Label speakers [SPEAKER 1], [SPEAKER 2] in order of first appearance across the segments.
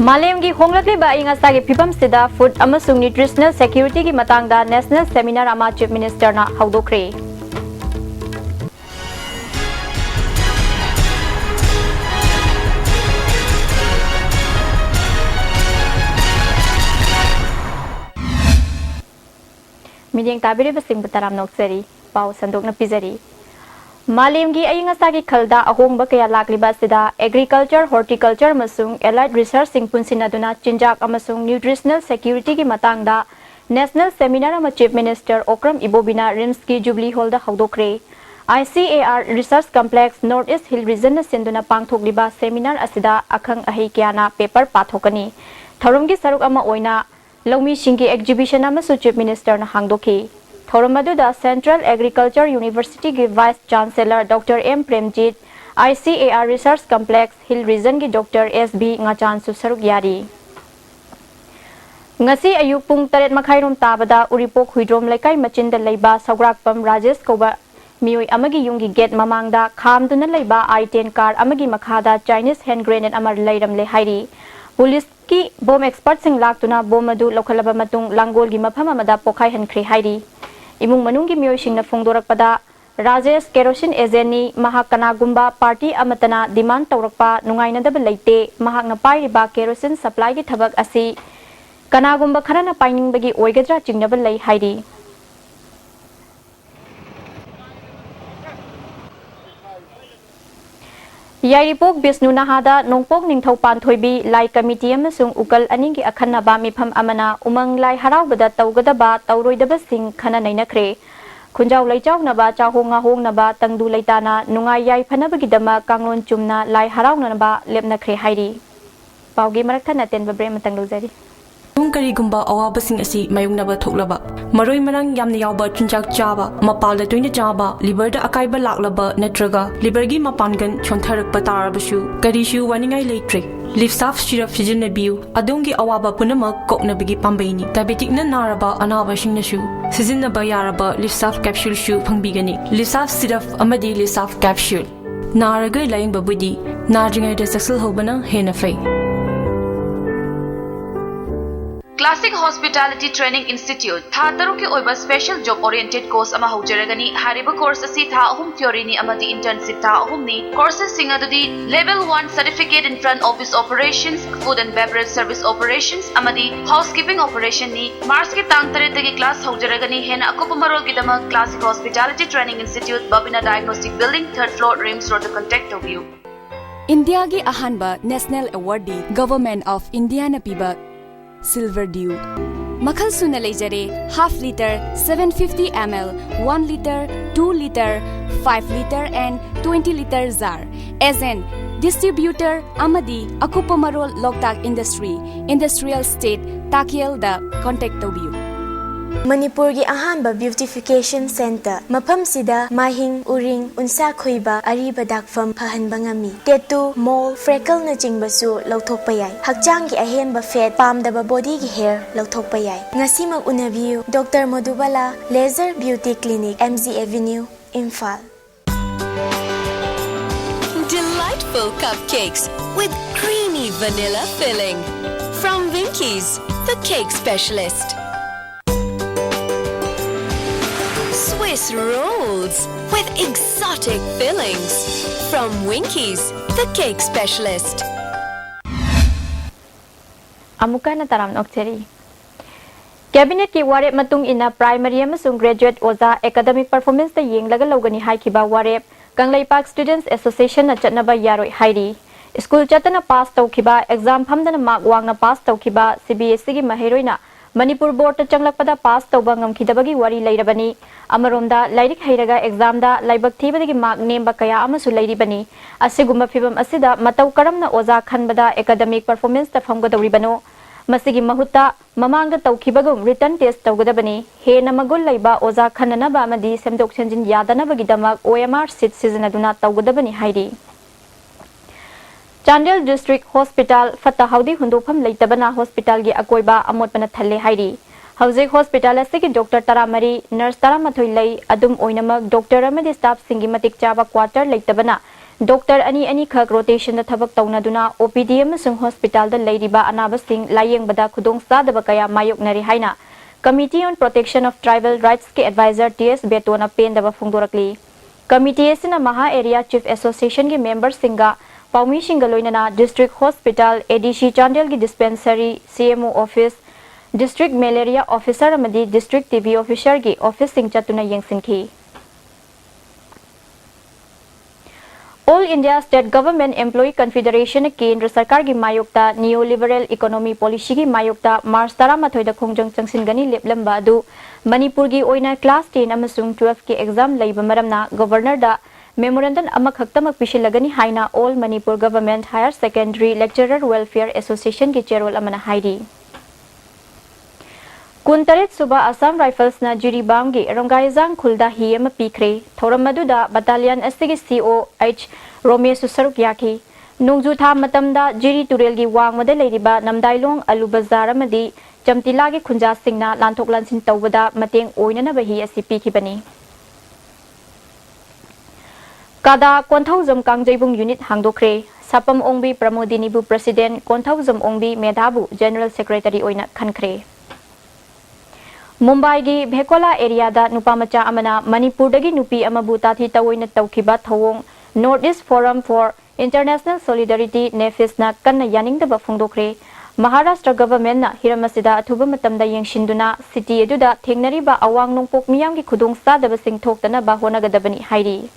[SPEAKER 1] मालेम की होंगलक्लिबा इंगसा की फिबम सिदा फूड अमसुंग न्यूट्रिशनल सिक्योरिटी की मतंगदा नेशनल सेमिनार अमा चीफ मिनिस्टर ना हौदोखरे मीडियंग ताबिरे बसिंग बतराम नोक्सरी पाव संदोकना पिजरी मालेम की अयंगसा की खलदा अहोंग कया लाकलिबा सिदा एग्रीकल्चर हॉर्टिकल्चर मसुंग एलाइड रिसर्च सिंग पुनसिनादुना चिंजाक अमसुंग न्यूट्रिशनल सिक्योरिटी की मतंगदा नेशनल सेमिनार अमा चीफ मिनिस्टर ओक्रम इबोबिना रिम्स की जुबली हॉल दा हौदोखरे ICAR research complex north east hill region न सिंदुना पांगथोकलिबा सेमिनार असिदा अखंग अहि क्याना पेपर पाथोकनी थौरम की सरुक अमा ओइना लौमी सिंग की एग्जिबिशन अमसु चीफ मिनिस्टर न हांगदोखी थौरमदुदा सेंट्रल एग्रीकल्चर यूनिवर्सिटी की vice chancellor doctor M Premjit ICAR research complex hill region की डॉक्टर SB ngachan सरुक यारी ngasi ayuk pung 8 makhairom tabada uripok huidrom laikai machinda leiba saurakpam rajesh koba mioi amagi yungi gate mamangda khamduna leiba I10 car amagi makhada Chinese hand grenade amar leiram le hairi police ki bomb expert sing laktuna bom adu lokhalaba matung langol gi mafam amada pokhai hankhri hairi imung manung gi mioi singna phongdorakpada rajesh kerosene agent ni mahak kanagumba party amatana demand tawrakpa nungainadaba leite mahak na pairiba kerosene supply gi thabak asi कनागुंबा Kharna पाइनिंगबगी ओइगद्रा चिंगनब लई हाइरी यारिपोक बिष्णु नहादा नोंपोक निंगथौ पानथोइबी लाई committee अमसुंग उकल अनिंगी अखन्नबा मिफम अमना उमंग लाई हरावबदा तौगदबा तौरोइदबा सिंग खना नैनखरे खुंजाव लैचावनबा चाहोंगा होंगनबा तंगदु लैताना नुंगाई याई फनबगीदमा कांगलोन चुमना लाई हरावनबा लेपनखरे हाइरी पावगी मरखना तेनबा ब्रेम तंगलुजरी
[SPEAKER 2] करीगुंबा अवाबसिंग असी मायुंगनबा थोकलबा मरोई मरंग यामने यावबा चुंजाक चाबा मपालदा तोइना चाबा लिवरदा अकाइबा लाक्लबा नत्रगा लिवरगी मपानगन छोंथरकपा तारबसु करीशु वानिंगाई लेट्रे लिफ्साफ syrup सिजनबियु अदोंगी अवाबा पुनमक कोकनबगी पाम्बैनी diabetic न नारबा अनाबसिंगनसु सिजनबा यारबा लिफ्साफ capsule शु फंगबिगनी लिफ्साफ syrup अमदी लिफ्साफ capsule नारगै लाइंगबबुदी नाजिंगाइदा सक्सेल होबना हेना फै
[SPEAKER 3] classic hospitality training institute था तरु के ओइबा स्पेशल जॉब ओरिएंटेड कोर्स अमा हौजरगनी हारिबा कोर्स असी था अहुम थ्योरी नि अमदी इंटर्नशिप था अहुम नि कोर्सेस सिंग अदुदी level 1 certificate in front office operations food and beverage service operations अमदी हाउसकीपिंग ऑपरेशन नि मार्च के तांग तरे तगी क्लास हौजरगनी हेना अकुप मरोल की दमा classic hospitality training institute Babina diagnostic building 3rd floor RIMS road contact होबियु
[SPEAKER 4] इंडिया की अहानबा नेशनल अवार्ड दी गवर्नमेंट ऑफ इंडिया न पीबा Silver Dew मखल soon लेजरे half liter 750 ml 1 liter 2 liter 5 liter and 20 liter jar as an distributor amadi akupamarol loktak industry industrial state takiel da contact tobiu
[SPEAKER 5] Manipur की अहानबा beautification centre मफम सिदा माहिंग उरिंग उनसा खोइबा Areeba दाकफम फहनबा ngami tattoo मोल freckle न चिंगबसु लौथोकपा याय हकचांग की अहेनबा fate पामदबा body की hair लौथोकपा याय ngasimak unabiu Dr. Madhubala Laser Beauty Clinic MG Avenue Imphal
[SPEAKER 6] Delightful cupcakes with creamy vanilla filling from Winkies, the cake specialist. Swiss rolls with exotic fillings from Winkies, the cake specialist.
[SPEAKER 1] अमुका न तराम नोक्चरी cabinet की वारेप मतुंग इना primary अमसुंग graduate ओजा academic performance ता येंगलगा लौगनी हाइखिबा वारेप कंगलैपाक students association न चटनबा यारोय हाइरी school Chatna पास तौखिबा exam फमदना mark वांगना पास तौखिबा CBSE की महेरोइना Manipur board चंगलपदा पास तौबा ngमखिदबगी वारी लैरबनी अमरोमदा lyric हैरगा exam दा लाइबक थीबदगी मार्क नेमबा कया अमसु लैरिबनी असिगुम्बा फिबम असिदा मतौ करमना ओजा खनबदा एकेडमिक परफॉर्मेंस ता फमगदौरिबनो ꯃꯁꯤꯒꯤ ꯃꯍꯨꯠꯇ ꯃꯃꯥꯡꯗ ꯇꯧꯈꯤꯕꯒꯨꯝ ꯔꯤꯇꯟ ꯇꯦꯁ ꯇꯧꯒꯗꯕꯅꯤ ꯍꯦꯟꯅ ꯃꯒꯨꯟ ꯂꯩꯕ ꯑꯣꯖꯥ ꯈꯟꯅꯅꯕ ꯑꯃꯗꯤ ꯁꯦꯝꯗꯣꯛ ꯁꯦꯝꯖꯤꯟ ꯌꯥꯗꯅꯕꯒꯤꯗꯃꯛ OMR ꯁꯤꯠ ꯁꯤꯖꯤꯟꯅꯗꯨꯅ ꯇꯧꯒꯗꯕꯅꯤ ꯍꯥꯏꯔꯤ Chandel District Hospital Fata Haudi Hundofam Leitabana Hospital gi Akoiba Amotpana Thale Hairi. Hauzik Hospital asigi Dr. Taramari, Nurse Taramathui Lei, Adum Oinamak, Dr. Amadi staff Singi Matik Chaba Quarter Leitabana. Dr. Ani Khak rotation the Tabak Taunaduna, OPD Amasung Hospital the Ladyba Anaba Singh, Laying Bada Kudong Sadabakaya Mayuk Nari Haina. Committee on Protection of Tribal Rights ki Advisor TS Betona Pen Daba Fundurakli. Committee Esina Maha Area Chief Association ki member Singa. Paumi Shingaloinana District Hospital, ADC Chandel ki Dispensary, CMO Office, District Malaria Officer Amadi District TV Officer ki Office Sing Chatuna Yengsinki. All India State Government Employee Confederation Kendra Sarkar ki Mayukta Neoliberal Economy Policy ki Mayukta Mars Taramathoy da Khongjang Changsingani Leplamba adu Manipur gi oina Class 10 amasung 12 ki exam leiba maramna Governor da Memorandum Amakaktamak Pishilagani Haina All Manipur Government Higher Secondary Lecturer Welfare Association ki Chairol Amana Haidi. Kuntaret Suba Assam Rifles na Jiri Bangi Rongaizang Kulda Hiem Pikre Thoramaduda Battalion Asigi COH Rome Susarukyaki Nungju Tha Matamda Jiri Turelgi Wang Made Ladiba Namdailong Alubazara Madi Jamtilagi Kunja Singna Lantok Lansin Tawada Mateng Oinana Bahi Asipi Kibani. Kada Konthauzam Kangjebung Unit Hangdokre, Sapam Ongbi Pramodinibu President, Konthauzam Ongbi Medhabu General Secretary Oina Khankre. Mumbai gi Bhekola area da Nupamacha Amana Manipur dagi Nupi Amabu Tathi Tawoina Taukiba Thawong North East Forum for International Solidarity Nefis na Kanna Yaning da Bafungdokre. Maharashtra government na Hiramasida Athuba Matamda Yengshinduna City Eduda Thengnariba Awang Nongpok Miyam gi Khudong Sadaba Sing Thoktana ba Honagadabani Hairi.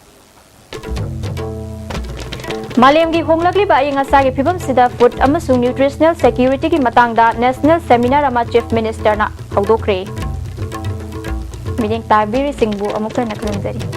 [SPEAKER 1] Malem gi honglagli ba ayang asa gi phibam sida food amasung nutritional security gi matangda national seminar ama chief minister na hawdokre. Miding tabiri singbu amukra na kalunjari.